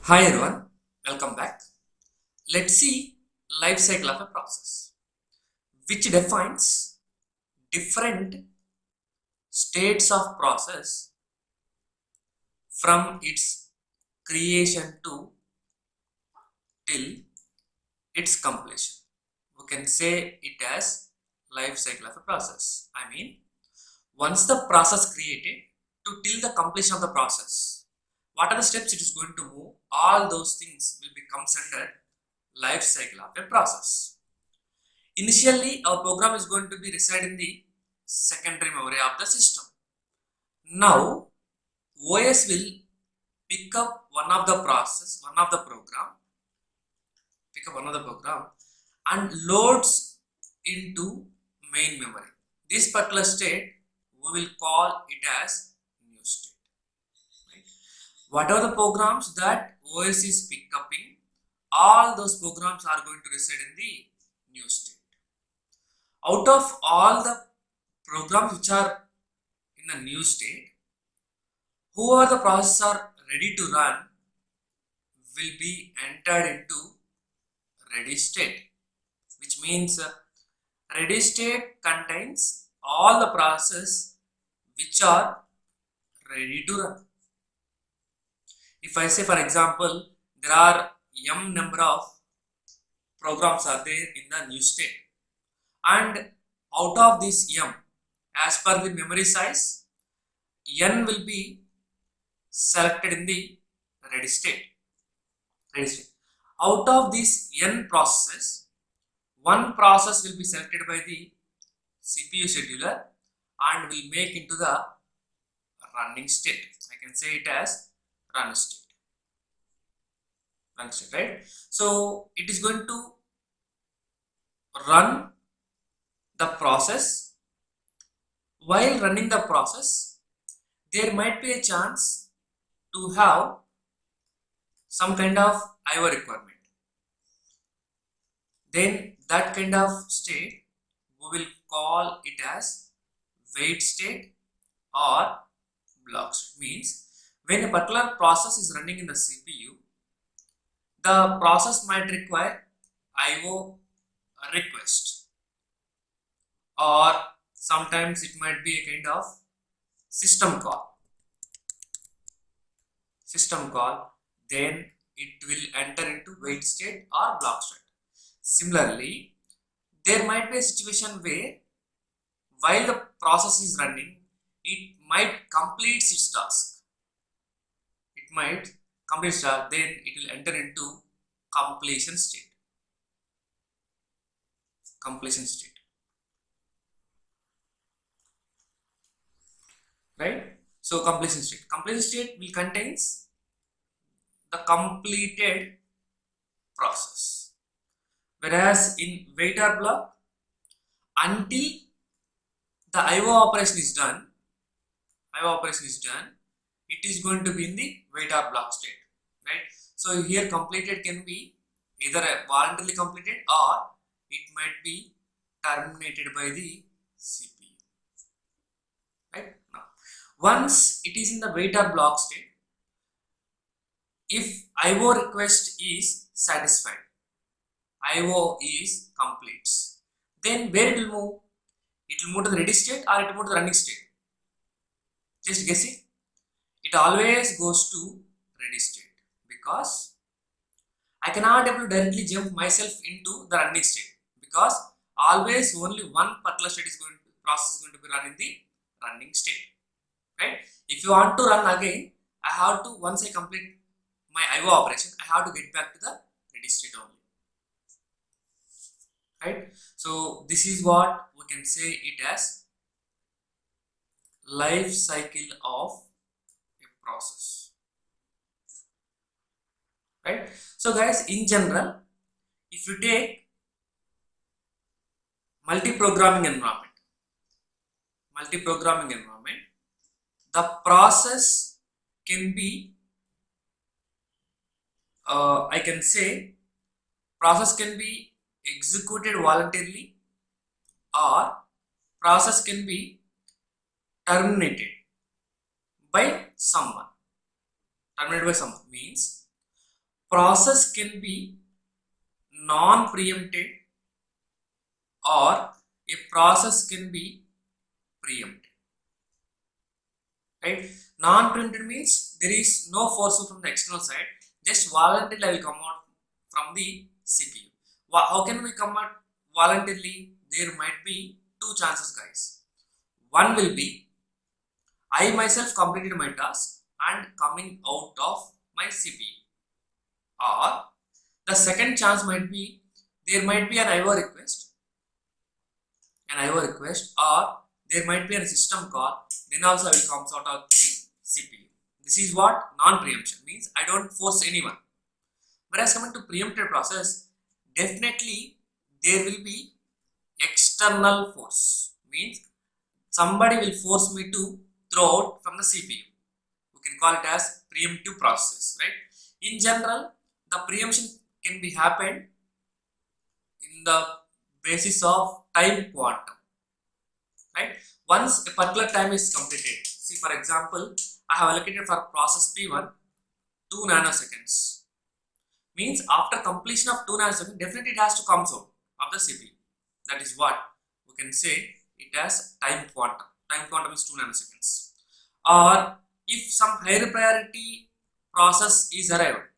Hi everyone, welcome back. Let's see life cycle of a process, which defines different states of process from its creation to till its completion. We can say it as life cycle of a process. I mean, once the process created to till the completion of the process, what are the steps it is going to move? All those things will be considered life cycle of a process. Initially, our program is going to be reside in the secondary memory of the system. Now, OS will pick up one of the program and loads into main memory. This particular state we will call it as new state. Right? Whatever the programs that OS is pick upping, all those programs are going to reside in the new state. Out of all the programs which are in the new state, whoever the processes are ready to run will be entered into ready state, which means ready state contains all the processes which are ready to run. If I say, for example, there are m number of programs are there in the new state, and out of this m, as per the memory size, n will be selected in the ready state. Out of these n processes, one process will be selected by the CPU scheduler and will make into the running state. I can say it as run state. Right? So it is going to run the process. While running the process, there might be a chance to have some kind of IO requirement. Then that kind of state we will call it as wait state or block state. Means when a particular process is running in the CPU, the process might require IO request, or sometimes it might be a kind of system call. Then it will enter into wait state or block state. Similarly, there might be a situation where while the process is running, it might complete its task. Then it will enter into completion state. Right? So completion state will contains the completed process. Whereas in wait or block, until the IO operation is done, it is going to be in the wait or block state. Right? So here completed can be either voluntarily completed or it might be terminated by the CPU. Right? Now, once it is in the wait or block state, if IO request is satisfied, IO is complete, then where it will move? It will move to the ready state or it will move to the running state? Just guess it. It always goes to ready state, because I cannot able to directly jump myself into the running state, because always only one particular process is going to be run in the running state. Right? If you want to run again, I have to, once I complete my IO operation, I have to get back to the ready state only. Right? So this is what we can say it as life cycle of a process. Right? So guys, in general, if you take multi-programming environment, the process can be, I can say, process can be executed voluntarily or process can be terminated by someone. Terminated by someone means process can be non-preempted or a process can be preempted. Right? Non-preempted means there is no force from the external side. Just voluntarily I will come out from the CPU. How can we come out voluntarily? There might be two chances, guys. One will be I myself completed my task and coming out of my CPU. Or the second chance might be there might be an IO request, or there might be a system call, then also I will come out of the CPU. This is what non-preemption means. I don't force anyone. Whereas coming to preempted process, definitely there will be external force, means somebody will force me to throw out from the CPU. We can call it as preemptive process, right? In general, the preemption can be happened in the basis of time quantum, right? Once a particular time is completed, see for example, I have allocated for process P1 2 nanoseconds. Means after completion of 2 nanoseconds, definitely it has to come out of the CPU. That is what we can say it as time quantum. Time quantum is 2 nanoseconds. Or if some higher priority process is arrived,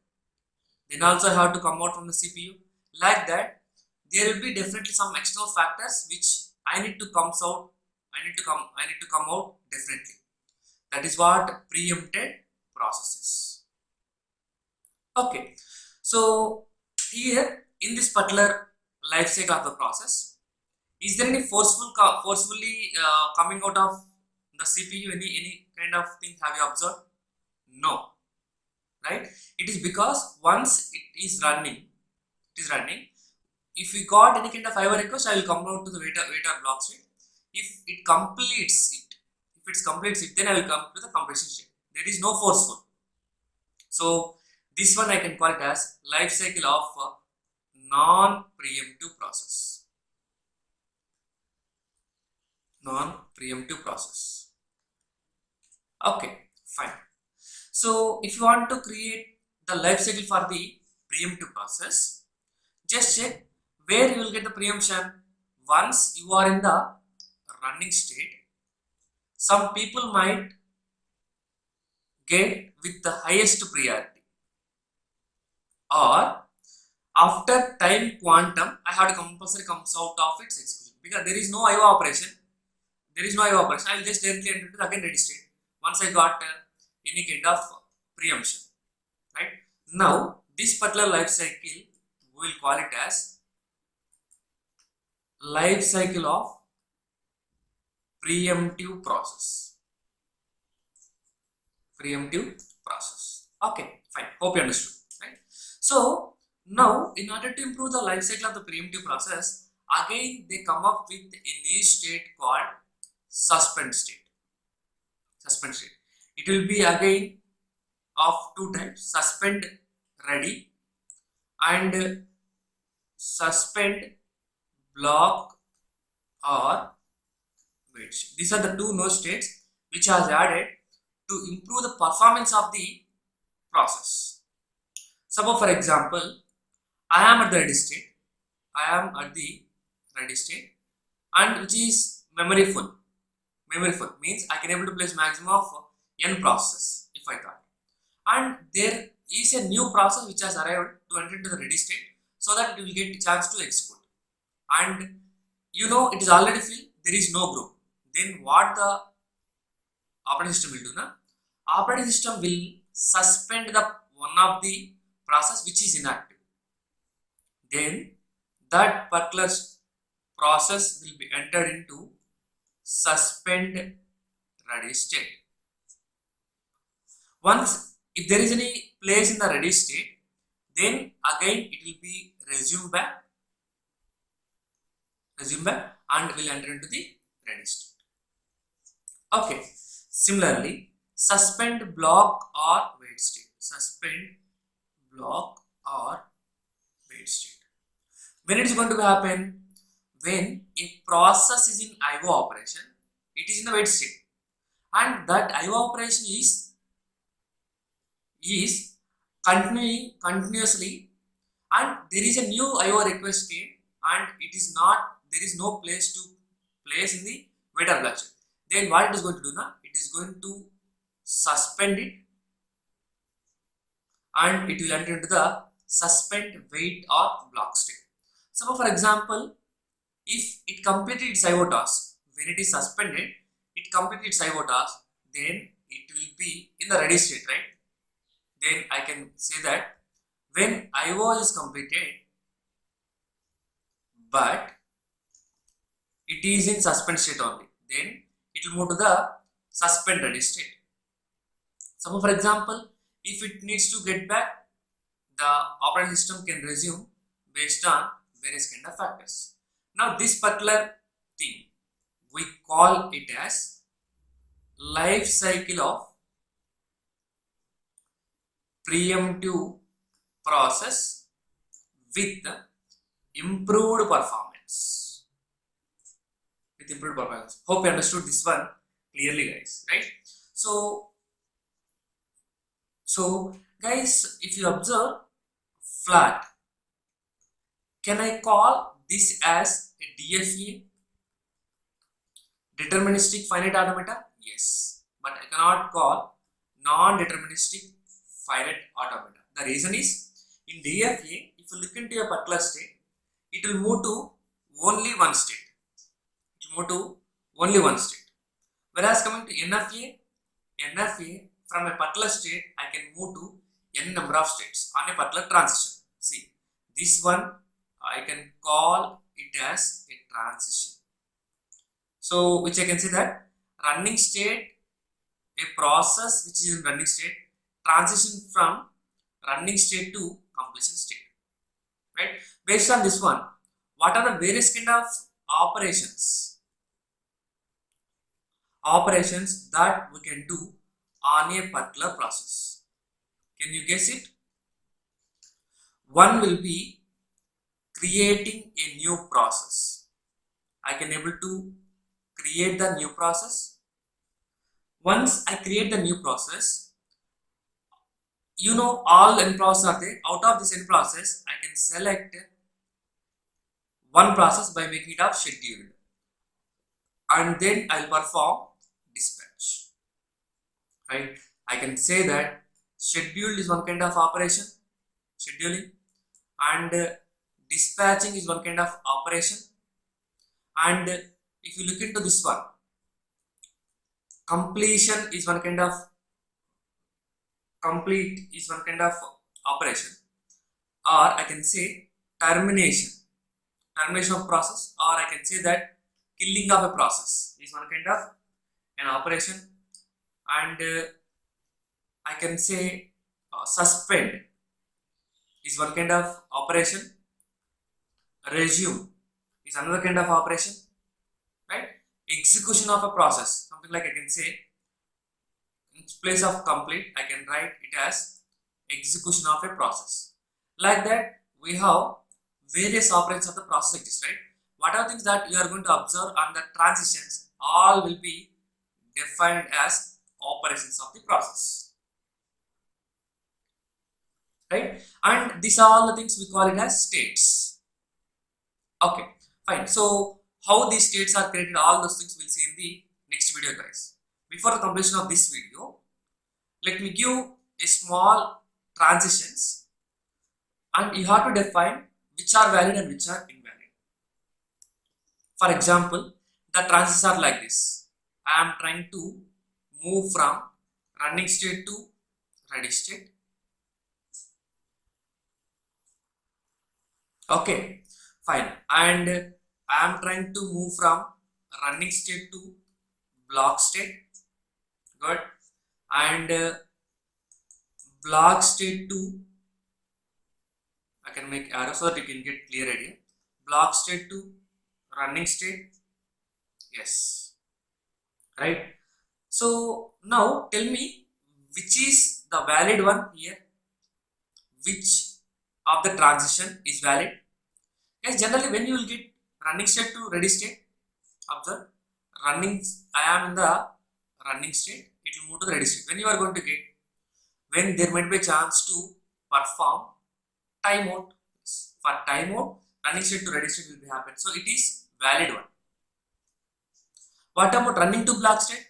then also I have to come out from the CPU. Like that, there will be definitely some external factors which I need to come out. I need to come out definitely. That is what preempted process is. Okay, so here in this particular life cycle of the process, is there any forcefully coming out of the CPU? Any kind of thing have you observed? No, right? It is because once it is running. If we got any kind of IO request, I will come out to the wait or block state. If it completes it, then I will come to the completion state. There is no forceful. So this one I can call it as life cycle of non-preemptive process. Non-preemptive process. Okay, fine. So if you want to create the life cycle for the preemptive process, just check where you will get the preemption. Once you are in the running state, some people might get with the highest priority, or after time quantum I have to compulsory comes out of its execution, because there is no IO operation. I will just directly enter to the again ready state once I got any kind of preemption, right? Now this particular life cycle we will call it as life cycle of preemptive process. Okay, fine. Hope you understood, right? So now in order to improve the life cycle of the preemptive process, again they come up with a new state called suspend state. It will be again of two types: suspend ready and suspend block or wait. These are the two node states which are added to improve the performance of the process. Suppose for example, I am at the ready state. And which is memory full. Means I can able to place maximum of n processes if I got. And there is a new process which has arrived to enter into the ready state, so that it will get a chance to execute. And you know it is already filled, there is no group. Then what the operating system will do now? Operating system will suspend the one of the process which is inactive. Then that particular process will be entered into suspend ready state. Once if there is any place in the ready state, then again it will be resume back and will enter into the ready state. Okay, similarly suspend block or wait state. When it is going to happen? When a process is in IO operation, it is in the wait state, and that IO operation is continuously, and there is a new IO request came, and there is no place to place in the waiter blockchain. Then what it is going to do now? It is going to suspend it, and it will enter into the suspend wait or block state. So for example, if it completed its IO task, when it is suspended, it completed its IO task, then it will be in the ready state, right? Then I can say that when IO is completed, but it is in suspend state only, then it will move to the suspend ready state. So for example, if it needs to get back, the operating system can resume based on various kind of factors. Now this particular thing, we call it as life cycle of preemptive process with improved performance. Hope you understood this one clearly, guys, right? So guys, if you observe flat, can I call this as a DFA, deterministic finite automata? Yes, but I cannot call non-deterministic finite automata. The reason is, in DFA, if you look into a particular state, it will move to only one state. Whereas coming to NFA, from a particular state, I can move to n number of states on a particular transition. See, this one I can call it as a transition. So, which I can say that running state, a process which is in running state, transition from running state to completion state, right? Based on this one, what are the various kind of operations that we can do on a particular process? Can you guess it? One will be creating a new process. I can able to create the new process. Once I create the new process, you know all n process are there. Out of this n process, I can select one process by making it of scheduled, and then I'll perform dispatch, right? I can say that scheduled is one kind of operation, scheduling, and dispatching is one kind of operation. And if you look into this one, completion is one kind of operation, or I can say termination of process, or I can say that killing of a process is one kind of an operation, and I can say suspend is one kind of operation, resume is another kind of operation, right? Execution of a process, something like I can say in place of complete, I can write it as execution of a process. Like that, we have various operations of the process exist, right? Whatever things that you are going to observe on the transitions, all will be defined as operations of the process, right? And these are all the things we call it as states. Okay, fine. So how these states are created, all those things we'll see in the next video, guys. Before the completion of this video, let me give a small transitions, and you have to define which are valid and which are invalid. For example, the transitions are like this. I am trying to move from running state to ready state. Okay, fine. And I am trying to move from running state to block state. Good. And block state to, I can make arrow so that you can get clear idea. Block state to running state. Yes. Right. So now tell me which is the valid one here. Which of the transition is valid? Yes, generally when you will get running state to ready state, observe running, I am in the running state, it will move to the ready state. When you are going to get, when there might be a chance to perform timeout. For timeout, running state to ready state will be happen. So it is valid one. What about running to block state?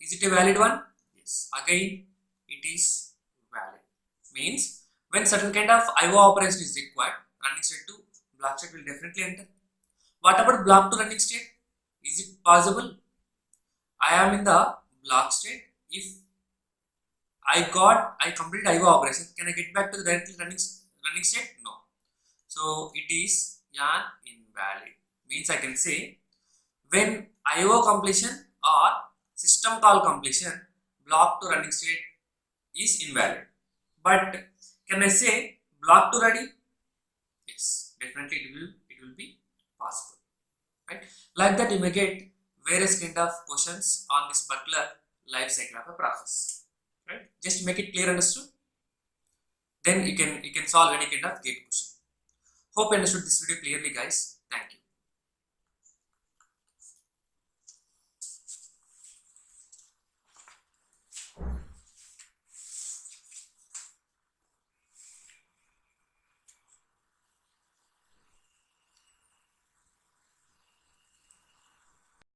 Is it a valid one? Yes. Again, it is valid. Means when certain kind of IO operation is required, running state to block state will definitely enter. What about block to running state? Is it possible? I am in the block state. If I completed IO operation, can I get back to the directly running state? No. So it is an invalid. Means I can say when IO completion or system call completion, block to running state is invalid. But can I say block to ready? Yes, definitely it will be possible. Right? Like that you may get various kind of questions on this particular life cycle of a process. Right? Just make it clear, understood. Then you can solve any kind of gate question. Hope you understood this video clearly, guys. Thank you.